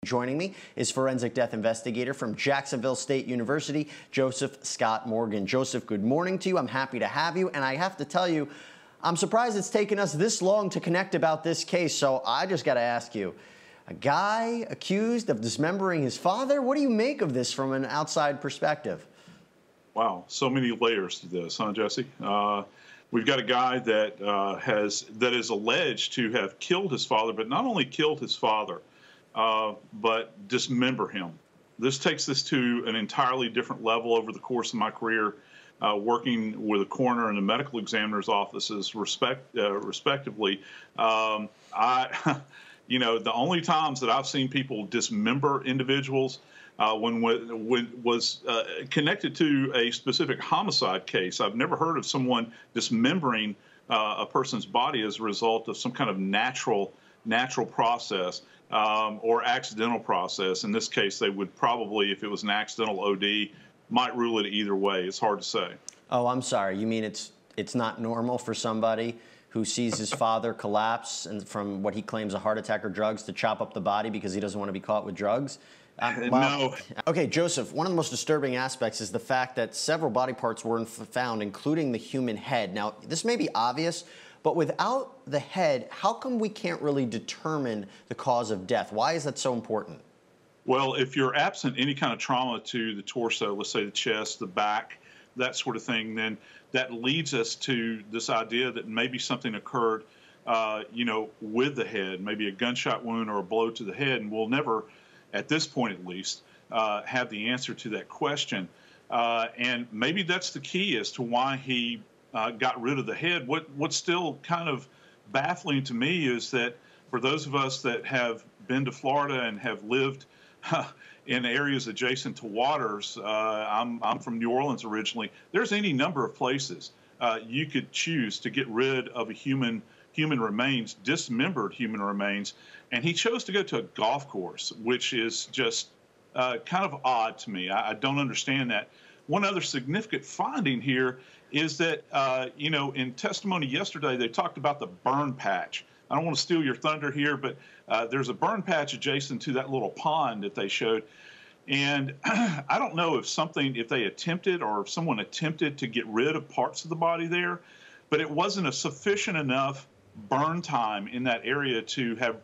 Joining me is forensic death investigator from Jacksonville State University, Joseph Scott Morgan. Joseph, good morning to you. I'm happy to have you. And I have to tell you, I'm surprised it's taken us this long to connect about this case. So I just got to ask you, a guy accused of dismembering his father? What do you make of this from an outside perspective? Wow, so many layers to this, huh, Jesse? We've got a guy that is alleged to have killed his father, but not only killed his father, but dismember him. This takes this to an entirely different level over the course of my career, working with a coroner and the medical examiner's offices, respectively. You know, the only times that I've seen people dismember individuals when was connected to a specific homicide case. I've never heard of someone dismembering a person's body as a result of some kind of natural process or accidental process. In this case, they would probably, if it was an accidental OD, might rule it either way. It's hard to say. Oh, I'm sorry. You mean it's not normal for somebody who sees his father collapse and from what he claims a heart attack or drugs to chop up the body because he doesn't want to be caught with drugs? No. Okay, Joseph, one of the most disturbing aspects is the fact that several body parts weren't found, including the human head. Now, this may be obvious, but without the head, how come we can't really determine the cause of death? Why is that so important? Well, if you're absent any kind of trauma to the torso, let's say the chest, the back, that sort of thing, then that leads us to this idea that maybe something occurred, you know, with the head, maybe a gunshot wound or a blow to the head, and we'll never, at this point at least, have the answer to that question. And maybe that's the key as to why he got rid of the head. What's still kind of baffling to me is that for those of us that have been to Florida and have lived in areas adjacent to waters, I'm from New Orleans originally, there's any number of places you could choose to get rid of a human remains, dismembered human remains, and he chose to go to a golf course, which is just kind of odd to me. I don't understand that. One other significant finding here is that, you know, in testimony yesterday, they talked about the burn patch. I don't want to steal your thunder here, but there's a burn patch adjacent to that little pond that they showed. And I don't know if they attempted or if someone attempted to get rid of parts of the body there, but it wasn't a sufficient enough burn time in that area to have,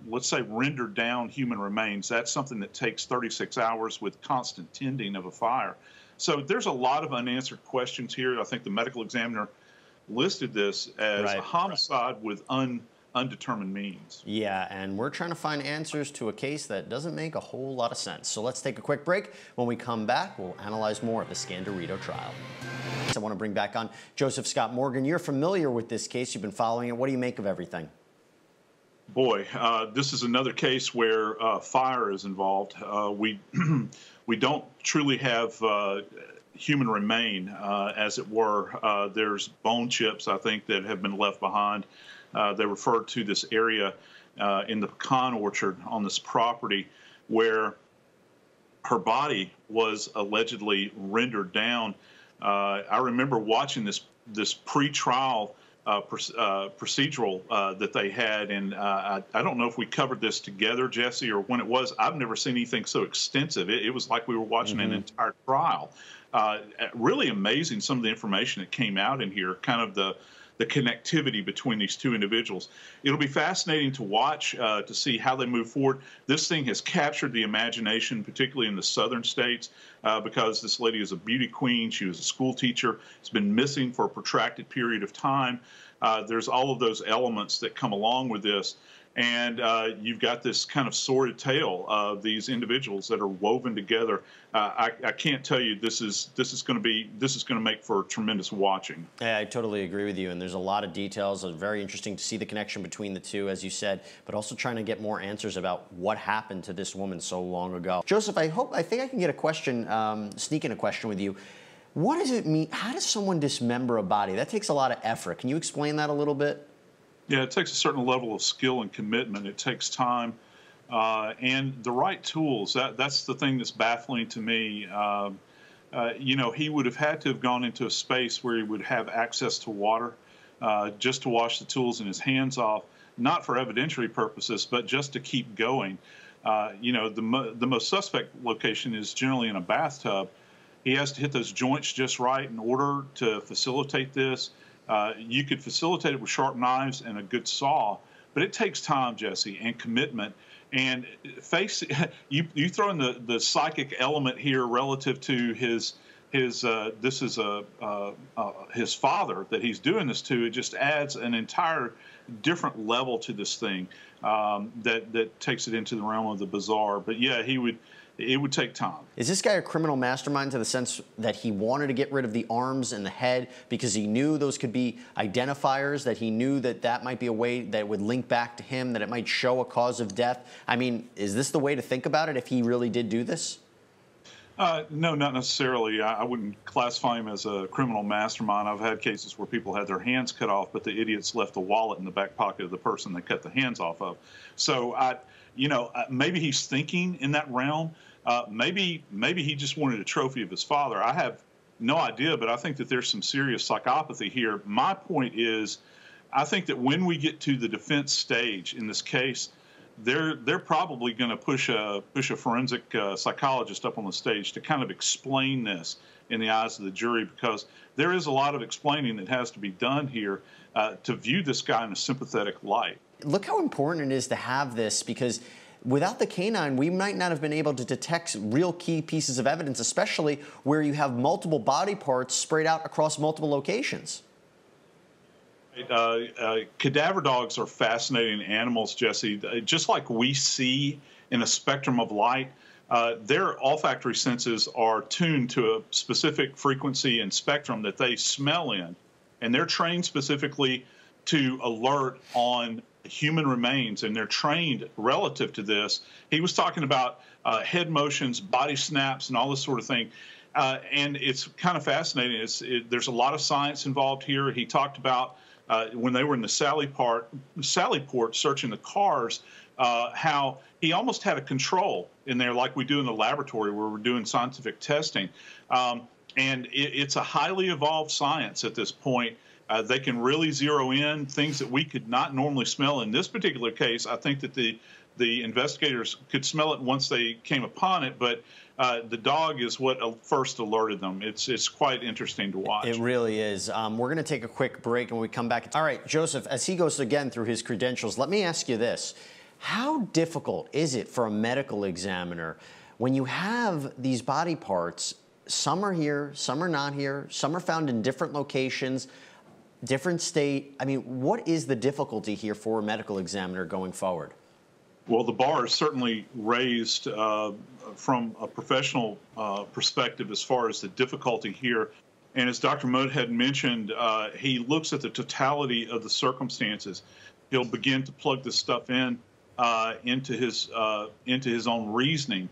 let's say, rendered down human remains. That's something that takes 36 hours with constant tending of a fire. So there's a lot of unanswered questions here. I think the medical examiner listed this as a homicide with undetermined means. Yeah, and we're trying to find answers to a case that doesn't make a whole lot of sense. So let's take a quick break. When we come back, we'll analyze more of the Scandirito trial. I want to bring back on Joseph Scott Morgan. You're familiar with this case. You've been following it. What do you make of everything? Boy, this is another case where fire is involved. We don't truly have human remain, as it were. There's bone chips, I think, that have been left behind. They refer to this area in the pecan orchard on this property where her body was allegedly rendered down. I remember watching this pre-trial procedural that they had, and I don't know if we covered this together, Jesse, or when it was. I've never seen anything so extensive. It was like we were watching an entire trial. Really amazing, some of the information that came out in here, kind of the connectivity between these two individuals. It'll be fascinating to watch to see how they move forward. This thing has captured the imagination, particularly in the southern states, because this lady is a beauty queen. She was a school teacher. It's been missing for a protracted period of time. There's all of those elements that come along with this. And you've got this kind of sordid tale of these individuals that are woven together. I can't tell you this is going to make for tremendous watching. Yeah, I totally agree with you. And there's a lot of details. It's very interesting to see the connection between the two, as you said, but also trying to get more answers about what happened to this woman so long ago. Joseph, I think I can get a question, sneak in a question with you. What does it mean? How does someone dismember a body? That takes a lot of effort. Can you explain that a little bit? Yeah, it takes a certain level of skill and commitment. It takes time and the right tools. That's the thing that's baffling to me. You know, he would have had to have gone into a space where he would have access to water just to wash the tools in his hands off, not for evidentiary purposes, but just to keep going. The most suspect location is generally in a bathtub. He has to hit those joints just right in order to facilitate this. You could facilitate it with sharp knives and a good saw, but it takes time, Jesse, and commitment. And you throw in the psychic element here relative to his father that he's doing this to. It just adds an entire different level to this thing that takes it into the realm of the bizarre. But yeah, it would take time. Is this guy a criminal mastermind to the sense that he wanted to get rid of the arms and the head because he knew those could be identifiers, that he knew that that might be a way that would link back to him, that it might show a cause of death? I mean, is this the way to think about it if he really did do this? No, not necessarily. I wouldn't classify him as a criminal mastermind. I've had cases where people had their hands cut off, but the idiots left the wallet in the back pocket of the person they cut the hands off of. So, maybe he's thinking in that realm. Maybe he just wanted a trophy of his father. I have no idea, but I think that there's some serious psychopathy here. My point is, I think that when we get to the defense stage in this case, they're probably going to push a forensic psychologist up on the stage to kind of explain this in the eyes of the jury, because there is a lot of explaining that has to be done here to view this guy in a sympathetic light. Look how important it is to have this, because without the canine, we might not have been able to detect real key pieces of evidence, especially where you have multiple body parts sprayed out across multiple locations. Cadaver dogs are fascinating animals, Jesse. Just like we see in a spectrum of light, their olfactory senses are tuned to a specific frequency and spectrum that they smell in. And they're trained specifically to alert on human remains, and they're trained relative to this. He was talking about head motions, body snaps, and all this sort of thing. And it's kind of fascinating. There's a lot of science involved here. He talked about when they were in the Sally Port searching the cars, how he almost had a control in there like we do in the laboratory where we're doing scientific testing. And it's a highly evolved science at this point. They can really zero in things that we could not normally smell. In this particular case, I think that the investigators could smell it once they came upon it, but the dog is what first alerted them. It's quite interesting to watch. It really is. We're going to take a quick break, and when we come back. All right, Joseph, as he goes again through his credentials, let me ask you this. How difficult is it for a medical examiner when you have these body parts, some are here, some are not here, some are found in different locations, different state? I mean, what is the difficulty here for a medical examiner going forward? Well, the bar is certainly raised from a professional perspective as far as the difficulty here. And as Dr. Mudd had mentioned, he looks at the totality of the circumstances. He'll begin to plug this stuff in into his own reasoning.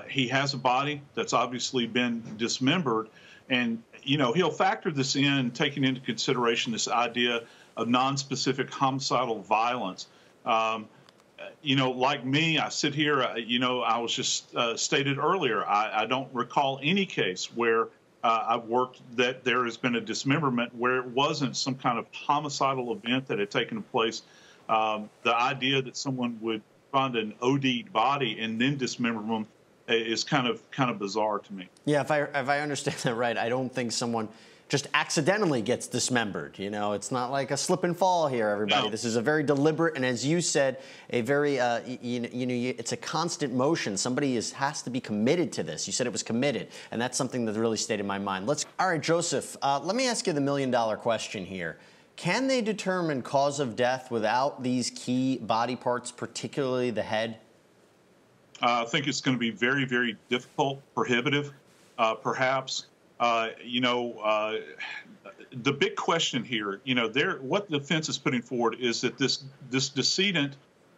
He has a body that's obviously been dismembered, and he'll factor this in, taking into consideration this idea of nonspecific homicidal violence. Like me, I sit here, I was just stated earlier, I don't recall any case where I've worked that there has been a dismemberment where it wasn't some kind of homicidal event that had taken place. The idea that someone would find an OD'd body and then dismember them is kind of bizarre to me. Yeah, if I understand that right, I don't think someone just accidentally gets dismembered. It's not like a slip and fall here, everybody. No. This is a very deliberate, and as you said, a very, it's a constant motion. Somebody has to be committed to this. You said it was committed, and that's something that really stayed in my mind. All right, Joseph, let me ask you the million-dollar question here. Can they determine cause of death without these key body parts, particularly the head? I think it's going to be very, very difficult, prohibitive, perhaps. The big question here, what the defense is putting forward is that this decedent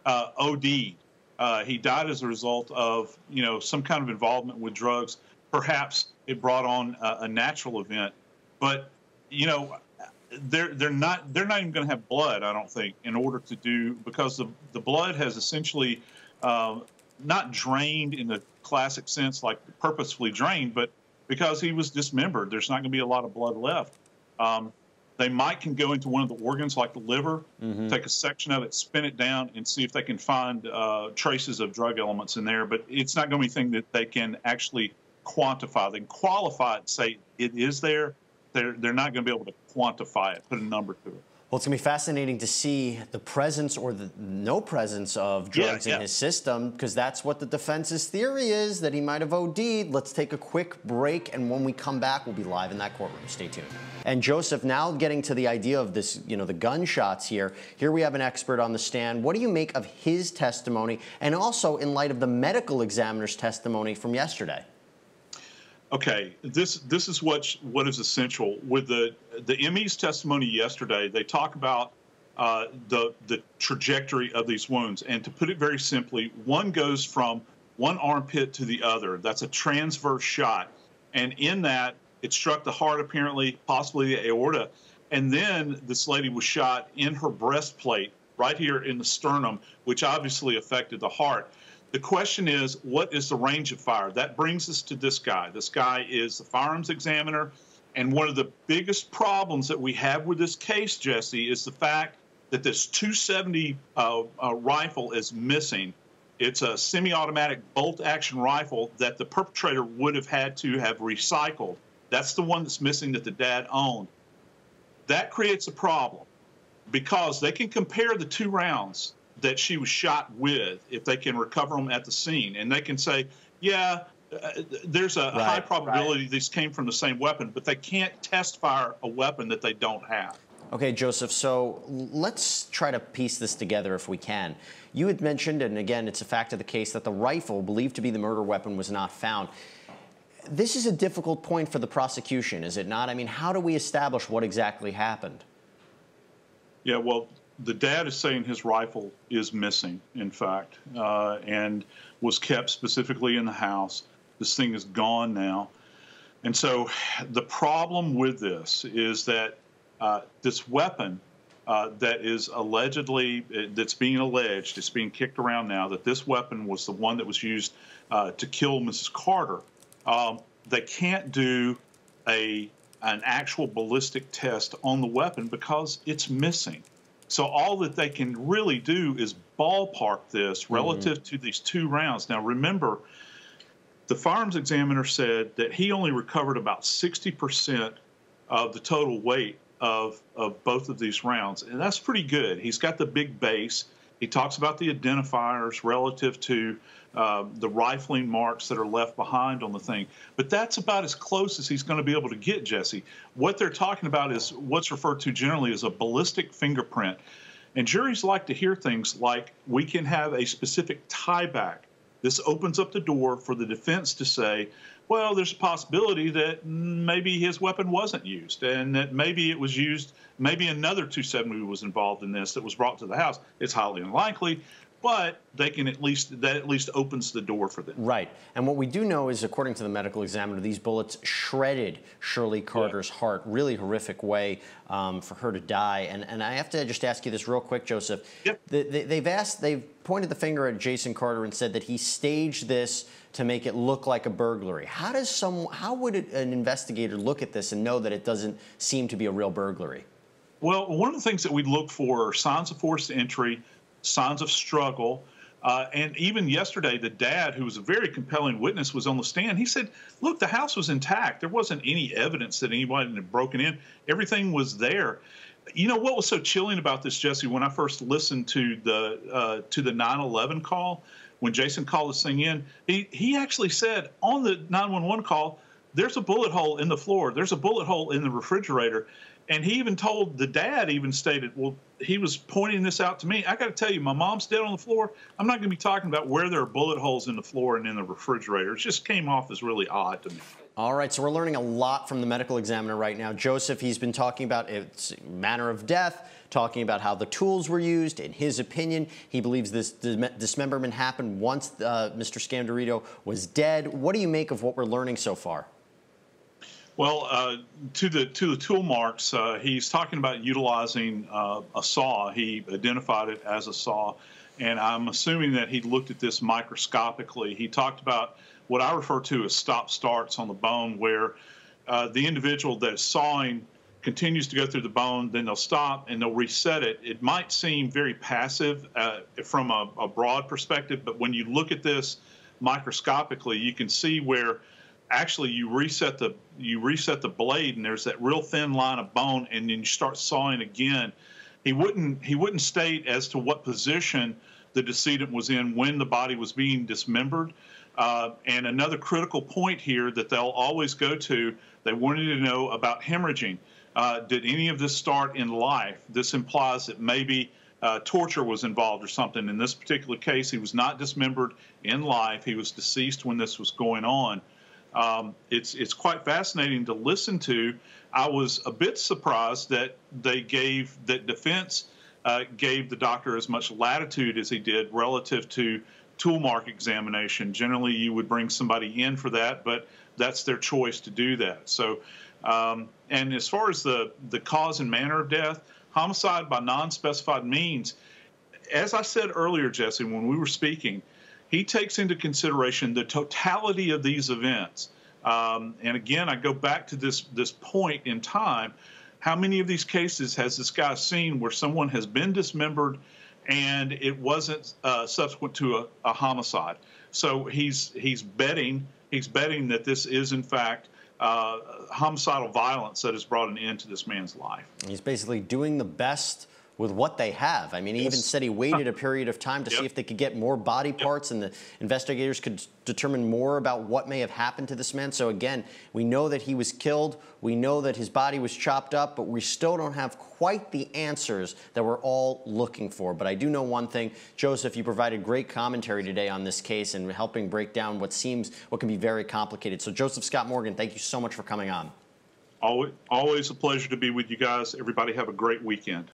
OD'd. He died as a result of, some kind of involvement with drugs. Perhaps it brought on a natural event, but they're not even going to have blood, I don't think, in order to do, because the blood has essentially not drained in the classic sense, like purposefully drained, but because he was dismembered, there's not going to be a lot of blood left. They might can go into one of the organs like the liver, take a section of it, spin it down, and see if they can find traces of drug elements in there. But it's not going to be anything that they can actually quantify. They can qualify it and say it is there. They're not going to be able to quantify it, put a number to it. Well, it's going to be fascinating to see the presence or the no presence of drugs in his system, because that's what the defense's theory is, that he might have OD'd. Let's take a quick break, and when we come back, we'll be live in that courtroom. Stay tuned. And Joseph, now getting to the idea of this, the gunshots here. Here we have an expert on the stand. What do you make of his testimony, and also in light of the medical examiner's testimony from yesterday? Okay, this is what is essential with the ME's testimony yesterday. They talk about the trajectory of these wounds, and to put it very simply, one goes from one armpit to the other. That's a transverse shot, and in that it struck the heart, apparently, possibly the aorta, and then this lady was shot in her breastplate, right here in the sternum, which obviously affected the heart. The question is, what is the range of fire? That brings us to this guy. This guy is the firearms examiner. And one of the biggest problems that we have with this case, Jesse, is the fact that this .270 rifle is missing. It's a semi-automatic bolt-action rifle that the perpetrator would have had to have recycled. That's the one that's missing that the dad owned. That creates a problem because they can compare the two rounds that she was shot with, if they can recover them at the scene. And they can say, yeah, there's a high probability these came from the same weapon, but they can't test fire a weapon that they don't have. Okay, Joseph, so let's try to piece this together if we can. You had mentioned, and again, it's a fact of the case, that the rifle believed to be the murder weapon was not found. This is a difficult point for the prosecution, is it not? I mean, how do we establish what exactly happened? Yeah, well, the dad is saying his rifle is missing, in fact, and was kept specifically in the house. This thing is gone now. And so the problem with this is that this weapon that is allegedly, that's being alleged, it's being kicked around now, that this weapon was the one that was used to kill Mrs. Carter. They can't do an actual ballistic test on the weapon because it's missing. So all that they can really do is ballpark this relative to these two rounds. Now, remember, the firearms examiner said that he only recovered about 60% of the total weight of both of these rounds, and that's pretty good. He's got the big base. He talks about the identifiers relative to the rifling marks that are left behind on the thing. But that's about as close as he's going to be able to get, Jesse. What they're talking about is what's referred to generally as a ballistic fingerprint. And juries like to hear things like, we can have a specific tie back. This opens up the door for the defense to say, well, there's a possibility that maybe his weapon wasn't used and that maybe it was used, maybe another .270 was involved in this that was brought to the house. It's highly unlikely, but they can at least opens the door for them. Right. And what we do know is, according to the medical examiner, these bullets shredded Shirley Carter's heart. Really horrific way for her to die. And I have to just ask you this real quick, Joseph. Yep. They've pointed the finger at Jason Carter and said that he staged this to make it look like a burglary. How would an investigator look at this and know that it doesn't seem to be a real burglary? Well, one of the things that we look for are signs of forced entry, signs of struggle. And even yesterday, the dad, who was a very compelling witness, was on the stand. He said, look, the house was intact. There wasn't any evidence that anybody had broken in. Everything was there. You know what was so chilling about this, Jesse, when I first listened to the 911 call, when Jason called this thing in, he actually said on the 911 call, there's a bullet hole in the floor. There's a bullet hole in the refrigerator. And he even told, the dad even stated, well, he was pointing this out to me. I got to tell you, my mom's dead on the floor. I'm not going to be talking about where there are bullet holes in the floor and in the refrigerator. It just came off as really odd to me. All right, so we're learning a lot from the medical examiner right now. Joseph, he's been talking about its manner of death, talking about how the tools were used. In his opinion, he believes this dismemberment happened once Mr. Scandirito was dead. What do you make of what we're learning so far? Well, to the tool marks, he's talking about utilizing a saw. He identified it as a saw, and I'm assuming that he looked at this microscopically. He talked about what I refer to as stop-starts on the bone, where the individual that is sawing continues to go through the bone, then they'll stop and they'll reset it. It might seem very passive from a broad perspective, but when you look at this microscopically, you can see where actually you reset the blade, and there's that real thin line of bone, and then you start sawing again. He wouldn't state as to what position the decedent was in when the body was being dismembered. And another critical point here that they'll always go to, they wanted to know about hemorrhaging. Did any of this start in life? This implies that maybe torture was involved or something. In this particular case, he was not dismembered in life. He was deceased when this was going on. It's quite fascinating to listen to. I was a bit surprised that defense gave the doctor as much latitude as he did relative to tool mark examination. Generally, you would bring somebody in for that, but that's their choice to do that. So, and as far as the cause and manner of death, homicide by non-specified means, as I said earlier, Jesse, when we were speaking, he takes into consideration the totality of these events. And again, I go back to this point in time. How many of these cases has this guy seen where someone has been dismembered and it wasn't subsequent to a homicide? So he's betting that this is in fact homicidal violence that has brought an end to this man's life. He's basically doing the best with what they have. I mean, he even said he waited a period of time to see if they could get more body parts and the investigators could determine more about what may have happened to this man. So again, we know that he was killed. We know that his body was chopped up, but we still don't have quite the answers that we're all looking for. But I do know one thing. Joseph, you provided great commentary today on this case and helping break down what can be very complicated. So Joseph Scott Morgan, thank you so much for coming on. Always a pleasure to be with you guys. Everybody have a great weekend.